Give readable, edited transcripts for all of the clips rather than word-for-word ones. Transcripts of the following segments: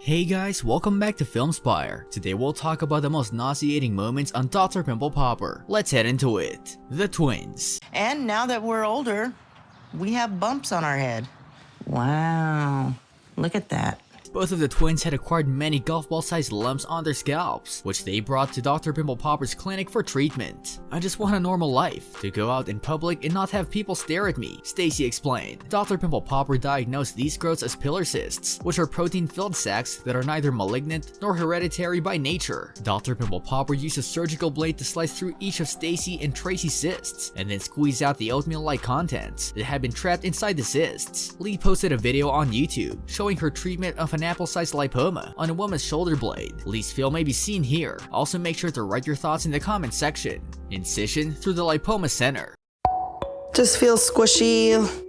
Hey guys, welcome back to Film Spire. Today we'll talk about the most nauseating moments on Dr. Pimple Popper. Let's head into it. The twins. And now that we're older, we have bumps on our head. Wow, look at that. Both of the twins had acquired many golf ball-sized lumps on their scalps, which they brought to Dr. Pimple Popper's clinic for treatment. "I just want a normal life, to go out in public and not have people stare at me," Stacy explained. Dr. Pimple Popper diagnosed these growths as pillar cysts, which are protein-filled sacs that are neither malignant nor hereditary by nature. Dr. Pimple Popper used a surgical blade to slice through each of Stacy and Tracy's cysts, and then squeeze out the oatmeal-like contents that had been trapped inside the cysts. Lee posted a video on YouTube showing her treatment of an apple-sized lipoma on a woman's shoulder blade. Lee's film may be seen here. Also make sure to write your thoughts in the comment section. Incision through the lipoma center. Just feels squishy,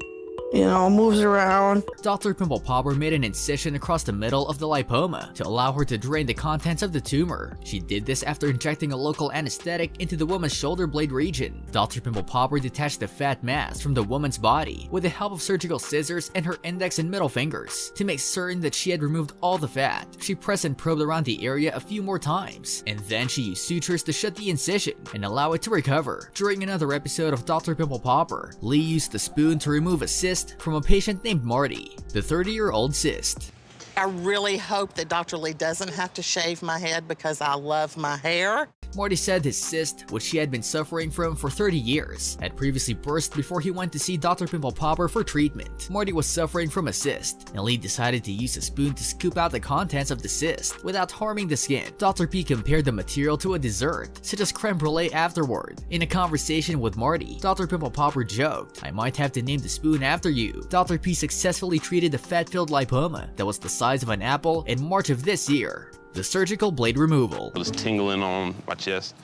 moves around. Dr. Pimple Popper made an incision across the middle of the lipoma to allow her to drain the contents of the tumor. She did this after injecting a local anesthetic into the woman's shoulder blade region. Dr. Pimple Popper detached the fat mass from the woman's body with the help of surgical scissors and her index and middle fingers. To make certain that she had removed all the fat, she pressed and probed around the area a few more times, and then she used sutures to shut the incision and allow it to recover. During another episode of Dr. Pimple Popper, Lee used the spoon to remove a cyst from a patient named Marty, the 30-year-old cyst. I really hope that Dr. Lee doesn't have to shave my head because I love my hair. Marty said his cyst, which she had been suffering from for 30 years, had previously burst before he went to see Dr. Pimple Popper for treatment. Marty was suffering from a cyst, and Lee decided to use a spoon to scoop out the contents of the cyst without harming the skin. Dr. P compared the material to a dessert, such as creme brulee afterward. In a conversation with Marty, Dr. Pimple Popper joked, "I might have to name the spoon after you." Dr. P successfully treated the fat-filled lipoma that was the size of an apple in March of this year. The surgical blade removal. It was tingling on my chest,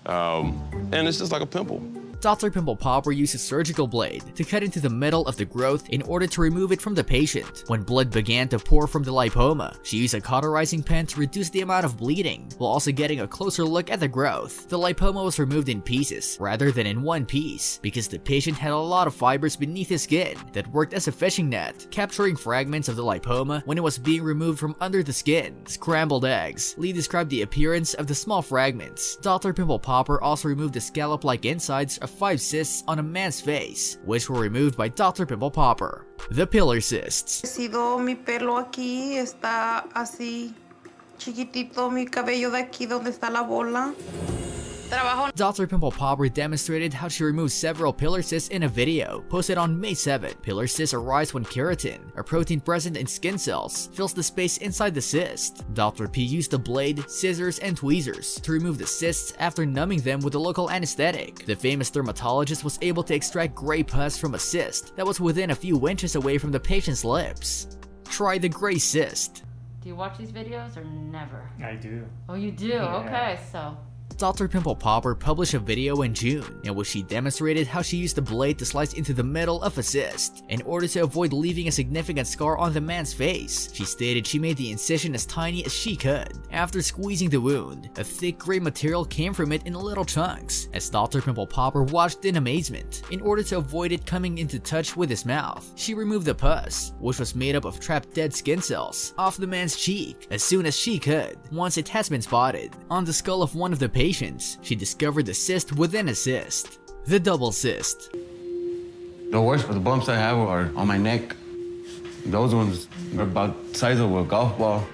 and it's just like a pimple. Dr. Pimple Popper used a surgical blade to cut into the middle of the growth in order to remove it from the patient. When blood began to pour from the lipoma, she used a cauterizing pen to reduce the amount of bleeding, while also getting a closer look at the growth. The lipoma was removed in pieces rather than in one piece, because the patient had a lot of fibers beneath his skin that worked as a fishing net, capturing fragments of the lipoma when it was being removed from under the skin. Scrambled eggs. Lee described the appearance of the small fragments. Dr. Pimple Popper also removed the scallop-like insides of 5 cysts on a man's face, which were removed by Dr. Pimple Popper. The pillar cysts. Mi pelo aquí está así chiquitito, mi cabello de aquí donde está la bola. Dr. Pimple Popper demonstrated how she removed several pillar cysts in a video posted on May 7. Pillar cysts arise when keratin, a protein present in skin cells, fills the space inside the cyst. Dr. P used a blade, scissors, and tweezers to remove the cysts after numbing them with a local anesthetic. The famous dermatologist was able to extract gray pus from a cyst that was within a few inches away from the patient's lips. Try the gray cyst. Do you watch these videos or never? I do. Oh, you do? Yeah. Okay, so. Dr. Pimple Popper published a video in June in which she demonstrated how she used a blade to slice into the middle of a cyst in order to avoid leaving a significant scar on the man's face. She stated she made the incision as tiny as she could. After squeezing the wound, a thick gray material came from it in little chunks as Dr. Pimple Popper watched in amazement. In order to avoid it coming into touch with his mouth, she removed the pus, which was made up of trapped dead skin cells, off the man's cheek as soon as she could, once it has been spotted. On the skull of one of the patients, she discovered the cyst within a cyst. The double cyst. The worst of the bumps I have are on my neck. Those ones are about the size of a golf ball.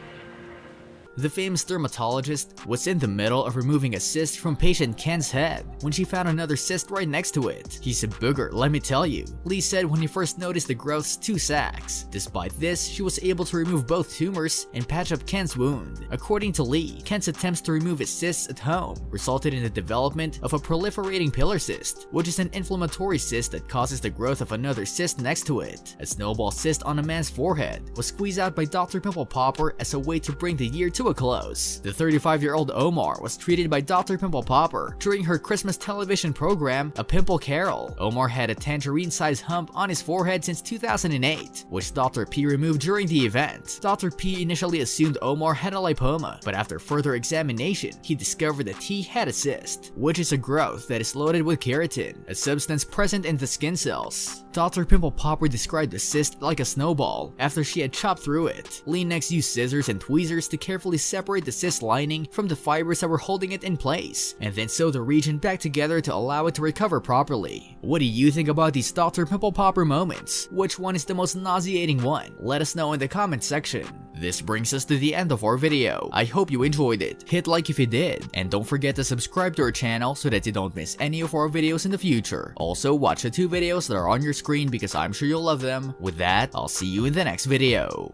The famous dermatologist was in the middle of removing a cyst from patient Ken's head when she found another cyst right next to it. "He's a booger, let me tell you," Lee said when he first noticed the growth's 2 sacs. Despite this, she was able to remove both tumors and patch up Ken's wound. According to Lee, Ken's attempts to remove his cysts at home resulted in the development of a proliferating pillar cyst, which is an inflammatory cyst that causes the growth of another cyst next to it. A snowball cyst on a man's forehead was squeezed out by Dr. Pimple Popper as a way to bring the year to to a close. The 35-year-old Omar was treated by Dr. Pimple Popper during her Christmas television program, A Pimple Carol. Omar had a tangerine-sized hump on his forehead since 2008, which Dr. P removed during the event. Dr. P initially assumed Omar had a lipoma, but after further examination, he discovered that he had a cyst, which is a growth that is loaded with keratin, a substance present in the skin cells. Dr. Pimple Popper described the cyst like a snowball after she had chopped through it. Lean-X used scissors and tweezers to carefully separate the cyst lining from the fibers that were holding it in place, and then sew the region back together to allow it to recover properly. What do you think about these Dr. Pimple Popper moments? Which one is the most nauseating one? Let us know in the comment section. This brings us to the end of our video. I hope you enjoyed it. Hit like if you did, and don't forget to subscribe to our channel so that you don't miss any of our videos in the future. Also, watch the 2 videos that are on your screen because I'm sure you'll love them. With that, I'll see you in the next video.